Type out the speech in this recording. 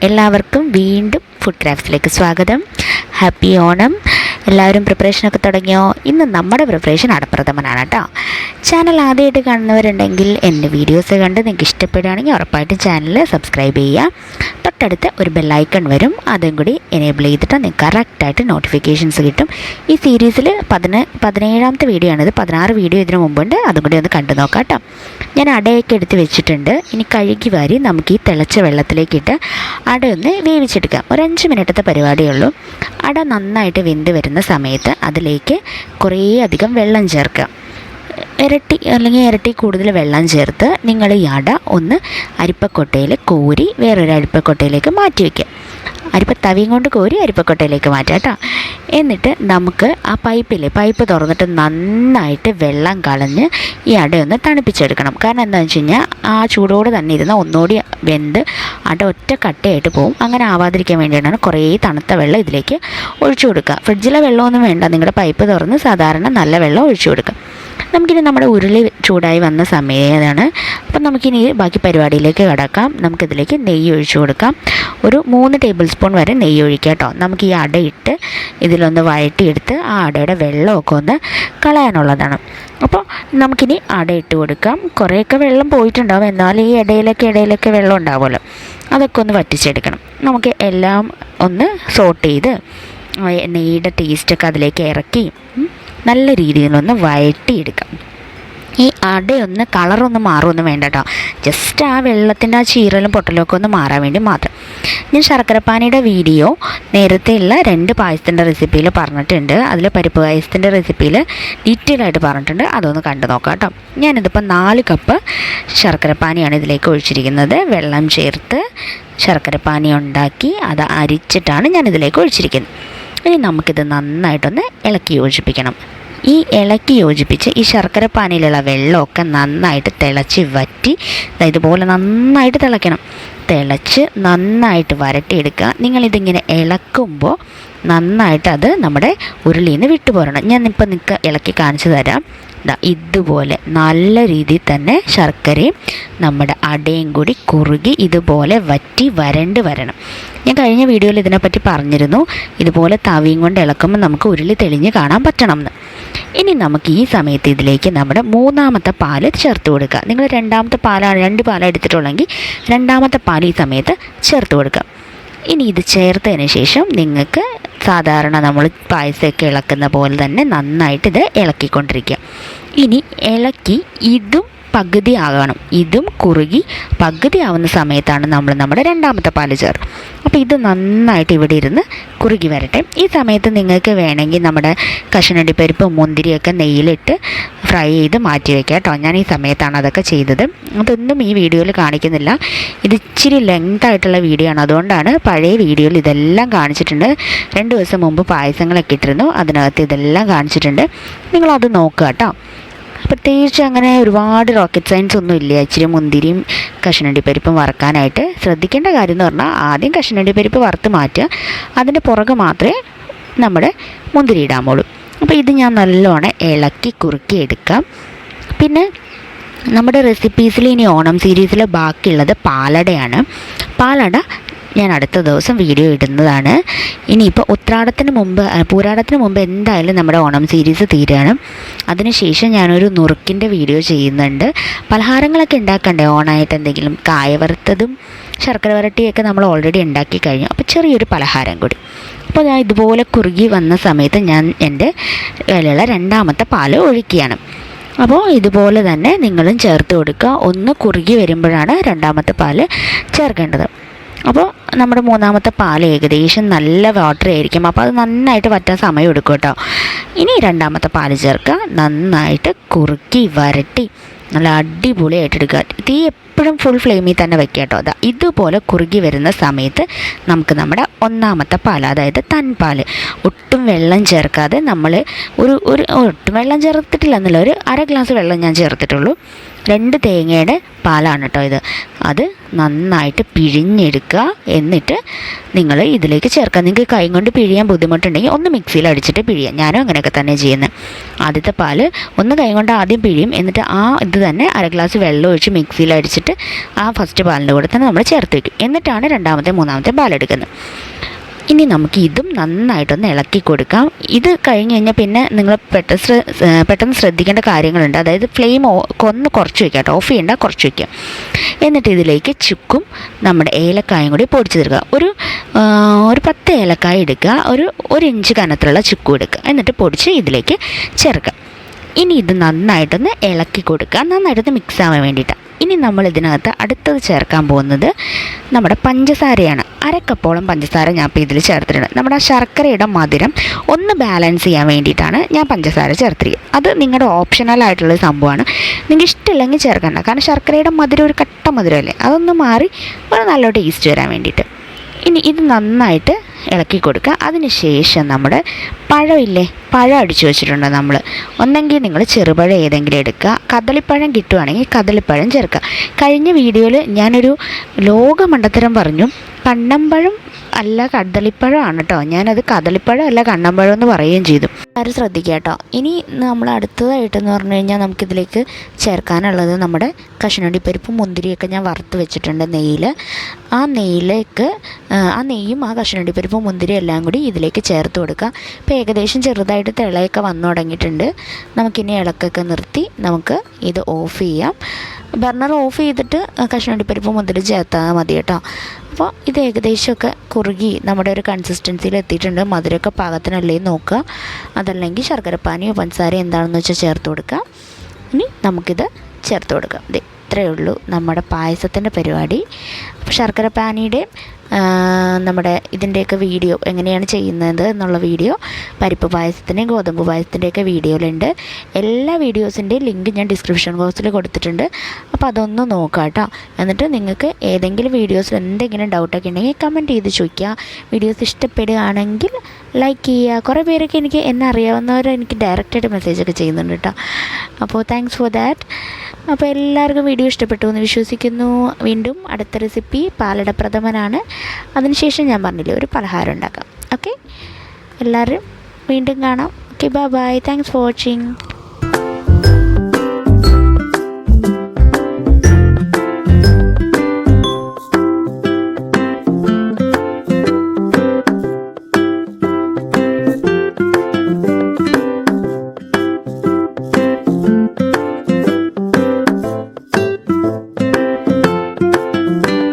എല്ലാവർക്കും വീണ്ടും ഫുഡ് ക്രാഫ്റ്റ്സിലേക്ക് സ്വാഗതം. ഹാപ്പി ഓണം. എല്ലാവരും പ്രിപ്പറേഷനൊക്കെ തുടങ്ങിയോ? ഇന്ന് നമ്മുടെ പ്രിപ്പറേഷൻ അടപ്രഥമനാണ് കേട്ടോ. ചാനൽ ആദ്യമായിട്ട് കാണുന്നവരുണ്ടെങ്കിൽ എൻ്റെ വീഡിയോസ് കണ്ട് നിങ്ങൾക്ക് ഇഷ്ടപ്പെടുകയാണെങ്കിൽ ഉറപ്പായിട്ടും ചാനൽ സബ്സ്ക്രൈബ് ചെയ്യുക. തൊട്ടടുത്ത് ഒരു ബെല്ലൈക്കൺ വരും, അതും കൂടി എനേബിൾ ചെയ്തിട്ട് നിങ്ങൾക്ക് കറക്റ്റായിട്ട് നോട്ടിഫിക്കേഷൻസ് കിട്ടും. ഈ സീരീസിൽ 17ാമത്തെ വീഡിയോ ആണിത്. 16 വീഡിയോ ഇതിന് മുമ്പുണ്ട്, അതും കൂടി ഒന്ന് കണ്ടു നോക്കാം കേട്ടോ. ഞാൻ അടയൊക്കെ എടുത്ത് വെച്ചിട്ടുണ്ട്. ഇനി കഴുകി വാരി നമുക്ക് ഈ തിളച്ച വെള്ളത്തിലേക്കിട്ട് അടയൊന്ന് വേവിച്ചെടുക്കാം. ഒരു 5 മിനിറ്റത്തെ പരിപാടിയേ ഉള്ളൂ. അട നന്നായിട്ട് വെന്ത് വരുന്ന സമയത്ത് അതിലേക്ക് കുറേ അധികം വെള്ളം ചേർക്കുക. ഇരട്ടി കൂടുതൽ വെള്ളം ചേർത്ത് നിങ്ങൾ ഈ അട ഒന്ന് അരിപ്പക്കൊട്ടയിൽ കോരി വേറൊരു അരിപ്പക്കൊട്ടയിലേക്ക് മാറ്റി വയ്ക്കുക. തവിയും കൊണ്ട് കോരി അരിപ്പക്കൊട്ടയിലേക്ക് മാറ്റാം കേട്ടോ. എന്നിട്ട് നമുക്ക് ആ പൈപ്പ് തുറന്നിട്ട് നന്നായിട്ട് വെള്ളം കളഞ്ഞ് ഈ അടയൊന്ന് തണുപ്പിച്ചെടുക്കണം. കാരണം എന്താണെന്ന് വെച്ച് കഴിഞ്ഞാൽ ആ ചൂടോടെ തന്നെ ഇരുന്ന് ഒന്നുകൂടി വെന്ത് അട ഒറ്റ കട്ടയായിട്ട് പോകും. അങ്ങനെ ആവാതിരിക്കാൻ വേണ്ടിയിട്ടാണ് കുറേ തണുത്ത വെള്ളം ഇതിലേക്ക് ഒഴിച്ചു കൊടുക്കുക. ഫ്രിഡ്ജിലെ വെള്ളമൊന്നും വേണ്ട, നിങ്ങളുടെ പൈപ്പ് തുറന്ന് സാധാരണ നല്ല വെള്ളം ഒഴിച്ചു കൊടുക്കുക. നമുക്കിനി നമ്മുടെ ഉരുളി ചൂടായി വന്ന സമയമാണ്. അപ്പം നമുക്കിനി ബാക്കി പരിപാടിയിലേക്ക് കടക്കാം. നമുക്കിതിലേക്ക് നെയ്യ് ഒഴിച്ചു കൊടുക്കാം. ഒരു 3 ടേബിൾ സ്പൂൺ വരെ നെയ്യ് ഒഴിക്കുക കേട്ടോ. നമുക്ക് ഈ അടയിട്ട് ഇതിലൊന്ന് വഴറ്റിയെടുത്ത് ആ അടയുടെ വെള്ളമൊക്കെ ഒന്ന് കളയാനുള്ളതാണ്. അപ്പോൾ നമുക്കിനി അട ഇട്ട് കൊടുക്കാം. കുറേയൊക്കെ വെള്ളം പോയിട്ടുണ്ടാവും, എന്നാൽ ഈ ഇടയിലൊക്കെ വെള്ളം ഉണ്ടാവുമല്ലോ, അതൊക്കെ ഒന്ന് വറ്റിച്ചെടുക്കണം. നമുക്ക് എല്ലാം ഒന്ന് സോട്ട് ചെയ്ത് നെയ്യുടെ ടേസ്റ്റൊക്കെ അതിലേക്ക് ഇറക്കി നല്ല രീതിയിലൊന്ന് വഴറ്റിയെടുക്കാം. ഈ അടയൊന്ന് കളറൊന്നും മാറുമൊന്നും വേണ്ട കേട്ടോ. ജസ്റ്റ് ആ വെള്ളത്തിൻ്റെ ആ ചീറലും പൊട്ടലൊക്കെ ഒന്ന് മാറാൻ വേണ്ടി മാത്രം. ഞാൻ ശർക്കരപ്പാനിയുടെ വീഡിയോ നേരത്തെയുള്ള 2 പായസത്തിൻ്റെ റെസിപ്പിയിൽ പറഞ്ഞിട്ടുണ്ട്. അതിൽ പരിപ്പ് പായസത്തിൻ്റെ റെസിപ്പിയിൽ ഡീറ്റെയിൽ ആയിട്ട് പറഞ്ഞിട്ടുണ്ട്, അതൊന്ന് കണ്ടു നോക്കാം കേട്ടോ. ഞാനിതിപ്പോൾ 4 കപ്പ് ശർക്കരപ്പാനിയാണ് ഇതിലേക്ക് ഒഴിച്ചിരിക്കുന്നത്. വെള്ളം ചേർത്ത് ശർക്കരപ്പാനി ഉണ്ടാക്കി അത് അരിച്ചിട്ടാണ് ഞാനിതിലേക്ക് ഒഴിച്ചിരിക്കുന്നത്. ഇനി നമുക്കിത് നന്നായിട്ടൊന്ന് ഇളക്കി യോജിപ്പിക്കണം. ഈ ഇളക്കി യോജിപ്പിച്ച് ഈ ശർക്കരപ്പാനിയിലുള്ള വെള്ളമൊക്കെ നന്നായിട്ട് തിളച്ച് വറ്റി ഇതുപോലെ നന്നായിട്ട് തിളയ്ക്കണം. തിളച്ച് നന്നായിട്ട് വരട്ടിയെടുക്കുക. നിങ്ങളിതിങ്ങനെ ഇളക്കുമ്പോൾ നന്നായിട്ട് അത് നമ്മുടെ ഉരുളിയിൽ നിന്ന് വിട്ടുപോരണം. ഞാനിപ്പോൾ നിങ്ങൾക്ക് ഇളക്കി കാണിച്ചു തരാം. ഇതുപോലെ നല്ല രീതിയിൽ തന്നെ ശർക്കരയും നമ്മുടെ അടയും കൂടി കുറുകി ഇതുപോലെ വറ്റി വരണ്ട് വരണം. ഞാൻ കഴിഞ്ഞ വീഡിയോയിൽ ഇതിനെപ്പറ്റി പറഞ്ഞിരുന്നു. ഇതുപോലെ തവിയും കൊണ്ട് ഇളക്കുമ്പോൾ നമുക്ക് ഉരുളി തെളിഞ്ഞ് കാണാൻ പറ്റണം എന്ന്. ഇനി നമുക്ക് ഈ സമയത്ത് ഇതിലേക്ക് നമ്മുടെ 3ാമത്തെ പാല് ചേർത്ത് കൊടുക്കുക. നിങ്ങൾ 2 പാലാണ് എടുത്തിട്ടുള്ളെങ്കിൽ 2ാമത്തെ പാൽ ഈ സമയത്ത് ചേർത്ത് കൊടുക്കുക. ഇനി ഇത് ചേർത്തതിന് ശേഷം നിങ്ങൾക്ക് സാധാരണ നമ്മൾ പായസമൊക്കെ ഇളക്കുന്ന പോലെ തന്നെ നന്നായിട്ട് ഇത് ഇളക്കിക്കൊണ്ടിരിക്കുക. ഇനി ഇളക്കി ഇതും പകുതി ആകണം. ഇതും കുറുകി പകുതി ആവുന്ന സമയത്താണ് നമ്മൾ നമ്മുടെ 2ാമത്തെ പാല് ചേർത്ത്. അപ്പോൾ ഇത് നന്നായിട്ട് ഇവിടെ ഇരുന്ന് കുറുകി വരട്ടെ. ഈ സമയത്ത് നിങ്ങൾക്ക് വേണമെങ്കിൽ നമ്മുടെ കശുവണ്ടിപ്പരിപ്പ് മുന്തിരിയൊക്കെ നെയ്യിലിട്ട് ഫ്രൈ ചെയ്ത് മാറ്റി വയ്ക്കാം കേട്ടോ. ഞാൻ ഈ സമയത്താണ് അതൊക്കെ ചെയ്തത്. അതൊന്നും ഈ വീഡിയോയിൽ കാണിക്കുന്നില്ല. ഇത് ഇച്ചിരി ലെങ്തായിട്ടുള്ള വീഡിയോ ആണ്, അതുകൊണ്ടാണ്. പഴയ വീഡിയോയിൽ ഇതെല്ലാം കാണിച്ചിട്ടുണ്ട്. 2 ദിവസം മുമ്പ് പായസങ്ങളൊക്കെ ഇട്ടിരുന്നു, അതിനകത്ത് ഇതെല്ലാം കാണിച്ചിട്ടുണ്ട്. നിങ്ങളത് നോക്കുക കേട്ടോ. പ്രത്യേകിച്ച് അങ്ങനെ ഒരുപാട് റോക്കറ്റ് സയൻസ് ഒന്നും ഇല്ല. ഇച്ചിരി മുന്തിരിയും കശുവണ്ടിപ്പരിപ്പും വറുക്കാനായിട്ട് ശ്രദ്ധിക്കേണ്ട കാര്യം എന്ന് പറഞ്ഞാൽ ആദ്യം കശുവണ്ടിപ്പരിപ്പ് വറുത്ത് മാറ്റുക, അതിൻ്റെ പുറകെ മാത്രമേ നമ്മുടെ മുന്തിരി ഇടാമുള്ളൂ. അപ്പോൾ ഇത് ഞാൻ നല്ലോണം ഇളക്കി കുറുക്കി എടുക്കാം. പിന്നെ നമ്മുടെ റെസിപ്പീസിൽ ഇനി ഓണം സീരീസിൽ ബാക്കിയുള്ളത് പാലടയാണ്. പാലട ഞാൻ അടുത്ത ദിവസം വീഡിയോ ഇടുന്നതാണ്. ഇനിയിപ്പോൾ പൂരാടത്തിന് മുമ്പ് എന്തായാലും നമ്മുടെ ഓണം സീരീസ് തീരുകയാണ്. അതിനുശേഷം ഞാനൊരു നുറുക്കിൻ്റെ വീഡിയോ ചെയ്യുന്നുണ്ട്. പലഹാരങ്ങളൊക്കെ ഉണ്ടാക്കണ്ടേ ഓണമായിട്ട്? എന്തെങ്കിലും കായ വറുത്തതും ശർക്കര വരട്ടിയൊക്കെ നമ്മൾ ഓൾറെഡി ഉണ്ടാക്കി കഴിഞ്ഞു. അപ്പോൾ ചെറിയൊരു പലഹാരം കൂടി. അപ്പോൾ ഞാൻ ഇതുപോലെ കുറുകി വന്ന സമയത്ത് ഞാൻ എൻ്റെ കയ്യിലുള്ള 2ാമത്തെ പാല് ഒഴിക്കുകയാണ്. അപ്പോൾ ഇതുപോലെ തന്നെ നിങ്ങളും ചേർത്ത് കൊടുക്കുക. ഒന്ന് കുറുകി വരുമ്പോഴാണ് 2ാമത്തെ പാല് ചേർക്കേണ്ടത്. അപ്പോൾ നമ്മുടെ 3ാമത്തെ പാൽ ഏകദേശം നല്ല വാട്ടർ ആയിരിക്കും, അപ്പോൾ അത് നന്നായിട്ട് വറ്റാൻ സമയം എടുക്കും കേട്ടോ. ഇനി 2ാമത്തെ പാൽ ചേർക്കുക, നന്നായിട്ട് കുറുക്കി വരട്ടി നല്ല അടിപൊളിയായിട്ട് എടുക്കുക. തീ എപ്പോഴും ഫുൾ ഫ്ലെയിമിൽ തന്നെ വെക്കുക കേട്ടോ. ഇതുപോലെ കുറുകി വരുന്ന സമയത്ത് നമുക്ക് നമ്മുടെ 1ാമത്തെ പാൽ, അതായത് തൻപാൽ, ഒട്ടും വെള്ളം ചേർക്കാതെ നമ്മൾ ഒട്ടും വെള്ളം ചേർത്തിട്ടില്ല എന്നല്ല, ഒരു 1/2 ഗ്ലാസ് വെള്ളം ഞാൻ ചേർത്തിട്ടുള്ളൂ. 2 തേങ്ങയുടെ പാലാണ് കേട്ടോ ഇത്. അത് നന്നായിട്ട് പിഴിഞ്ഞെടുക്കുക. എന്നിട്ട് നിങ്ങൾ ഇതിലേക്ക് ചേർക്കുക. നിങ്ങൾക്ക് കൈ കൊണ്ട് പിഴിയാൻ ബുദ്ധിമുട്ടുണ്ടെങ്കിൽ ഒന്ന് മിക്സിയിൽ അടിച്ചിട്ട് പിഴിയാം. ഞാനും അങ്ങനെയൊക്കെ തന്നെ ചെയ്യുന്നത്. ആദ്യത്തെ പാല് ഒന്ന് കൈ കൊണ്ട് ആദ്യം പിഴിയും. എന്നിട്ട് ഇത് തന്നെ 1/2 ഗ്ലാസ് വെള്ളം ഒഴിച്ച് മിക്സിയിൽ അടിച്ചിട്ട് ഫസ്റ്റ് പാലിൻ്റെ കൂടെ തന്നെ നമ്മൾ ചേർത്ത് വയ്ക്കും. എന്നിട്ടാണ് 2ാമത്തെ 3ാമത്തെ പാലെടുക്കുന്നത്. ഇനി നമുക്ക് ഇതും നന്നായിട്ടൊന്ന് ഇളക്കി കൊടുക്കാം. ഇത് കഴിഞ്ഞ് കഴിഞ്ഞാൽ പിന്നെ നിങ്ങൾ പെട്ടെന്ന് ശ്രദ്ധിക്കേണ്ട കാര്യങ്ങളുണ്ട്. അതായത് ഫ്ലെയിം ഒന്ന് കുറച്ച് വയ്ക്കുക കേട്ടോ. ഓഫ് ചെയ്യേണ്ട, കുറച്ച് വയ്ക്കുക. എന്നിട്ട് ഇതിലേക്ക് ചുക്കും നമ്മുടെ ഏലക്കായും കൂടി പൊടിച്ച് തീർക്കുക. ഒരു 10 ഏലക്കായ എടുക്കുക. ഒരു ഇഞ്ച് കനത്തിലുള്ള ചുക്കും എടുക്കുക. എന്നിട്ട് പൊടിച്ച് ഇതിലേക്ക് ചേർക്കുക. ഇനി ഇത് നന്നായിട്ടൊന്ന് ഇളക്കി കൊടുക്കുക, നന്നായിട്ടൊന്ന് മിക്സ് ആവാൻ വേണ്ടിയിട്ട്. ഇനി നമ്മൾ ഇതിനകത്ത് അടുത്തത് ചേർക്കാൻ പോകുന്നത് നമ്മുടെ പഞ്ചസാരയാണ്. 1/2 കപ്പോളം പഞ്ചസാര ഞാൻ ഇപ്പോൾ ഇതിൽ ചേർത്തിട്ടുണ്ട്. നമ്മുടെ ശർക്കരയുടെ മധുരം ഒന്ന് ബാലൻസ് ചെയ്യാൻ വേണ്ടിയിട്ടാണ് ഞാൻ പഞ്ചസാര ചേർത്തിരിക്കുക. അത് നിങ്ങളുടെ ഓപ്ഷണലായിട്ടുള്ള സംഭവമാണ്. നിങ്ങൾക്ക് ഇഷ്ടമില്ലെങ്കിൽ ചേർക്കണ്ട. കാരണം ശർക്കരയുടെ മധുരം ഒരു കട്ട മധുരമല്ലേ, അതൊന്ന് മാറി ഒരു നല്ല ടേസ്റ്റ് വരാൻ വേണ്ടിയിട്ട്. ഇനി ഇത് നന്നായിട്ട് ഇളക്കി കൊടുക്കുക. അതിന് ശേഷം നമ്മുടെ പഴമില്ലേ, പഴം അടിച്ചു വെച്ചിട്ടുണ്ട് നമ്മൾ. ഒന്നെങ്കിൽ നിങ്ങൾ ചെറുപഴം ഏതെങ്കിലും എടുക്കുക. കദളിപ്പഴം കിട്ടുവാണെങ്കിൽ കദളിപ്പഴം ചേർക്കുക. കഴിഞ്ഞ വീഡിയോയിൽ ഞാനൊരു ലോകമണ്ടത്തരം പറഞ്ഞു. കണ്ണമ്പഴം അല്ല കദളിപ്പഴമാണ് കേട്ടോ. ഞാനത് കദളിപ്പഴം അല്ല കണ്ണമ്പഴം എന്ന് പറയുകയും ചെയ്തു. ആരും ശ്രദ്ധിക്കുക കേട്ടോ. ഇനി നമ്മൾ അടുത്തതായിട്ടെന്ന് പറഞ്ഞു കഴിഞ്ഞാൽ നമുക്കിതിലേക്ക് ചേർക്കാനുള്ളത് നമ്മുടെ കശുവണ്ടിപ്പരിപ്പും മുന്തിരിയൊക്കെ ഞാൻ വറുത്ത് വെച്ചിട്ടുണ്ട് നെയ്യിൽ. ആ നെയ്യും ആ കശുവണ്ടിപ്പരിപ്പും മുന്തിരി എല്ലാം കൂടി ഇതിലേക്ക് ചേർത്ത് കൊടുക്കുക. ഇപ്പോൾ ഏകദേശം ചെറുതായിട്ട് തിളയൊക്കെ വന്നു തുടങ്ങിയിട്ടുണ്ട്. നമുക്കിനി ഇളക്കൊക്കെ നിർത്തി നമുക്ക് ഇത് ഓഫ് ചെയ്യാം. ബർണർ ഓഫ് ചെയ്തിട്ട് കശുവണ്ടിപ്പരിപ്പ് മുന്തിരി ചേർത്താൽ മതി കേട്ടോ. അപ്പോൾ ഇത് ഏകദേശമൊക്കെ കുറുകി നമ്മുടെ ഒരു കൺസിസ്റ്റൻസിയിൽ എത്തിയിട്ടുണ്ട്. മധുരമൊക്കെ പാകത്തിനല്ലേ നോക്കുക. അതല്ലെങ്കിൽ ശർക്കരപ്പാനിയോ പഞ്ചസാരയോ എന്താണെന്ന് വെച്ചാൽ ചേർത്ത് കൊടുക്കുക. ഇനി നമുക്കിത് ചേർത്ത് കൊടുക്കാം. ഇത്രയേ ഉള്ളൂ നമ്മുടെ പായസത്തിൻ്റെ പരിപാടി. അപ്പോൾ ശർക്കരപ്പാനിയുടെ നമ്മുടെ ഇതിൻ്റെയൊക്കെ വീഡിയോ എങ്ങനെയാണ് ചെയ്യുന്നത് എന്നുള്ള വീഡിയോ പരിപ്പ് പായസത്തിൻ്റെയും ഗോതമ്പ് പായസത്തിൻ്റെയൊക്കെ വീഡിയോയിലുണ്ട്. എല്ലാ വീഡിയോസിൻ്റെയും ലിങ്ക് ഞാൻ ഡിസ്ക്രിപ്ഷൻ ബോക്സിൽ കൊടുത്തിട്ടുണ്ട്. അപ്പോൾ അതൊന്ന് നോക്കാം കേട്ടോ. എന്നിട്ട് നിങ്ങൾക്ക് ഏതെങ്കിലും വീഡിയോസിൽ എന്തെങ്കിലും ഡൗട്ടൊക്കെ ഉണ്ടെങ്കിൽ കമൻറ്റ് ചെയ്ത് ചോദിക്കുക. വീഡിയോസ് ഇഷ്ടപ്പെടുകയാണെങ്കിൽ ലൈക്ക് ചെയ്യുക. കുറേ പേരൊക്കെ എന്നെ അറിയാവുന്നവർ എനിക്ക് ഡയറക്റ്റായിട്ട് മെസ്സേജൊക്കെ ചെയ്യുന്നുണ്ട് കേട്ടോ. അപ്പോൾ താങ്ക്സ് ഫോർ ദാറ്റ്. അപ്പോൾ എല്ലാവർക്കും വീഡിയോ ഇഷ്ടപ്പെട്ടു എന്ന് വിശ്വസിക്കുന്നു. വീണ്ടും അടുത്ത റെസിപ്പി പാലട പ്രഥമനാണ്. അതിനുശേഷം ഞാൻ പറഞ്ഞില്ലേ ഒരു പലഹാരം ഉണ്ടാക്കാം. ഓക്കെ, എല്ലാവരും വീണ്ടും കാണാം. Okay, bye bye. Thanks for watching.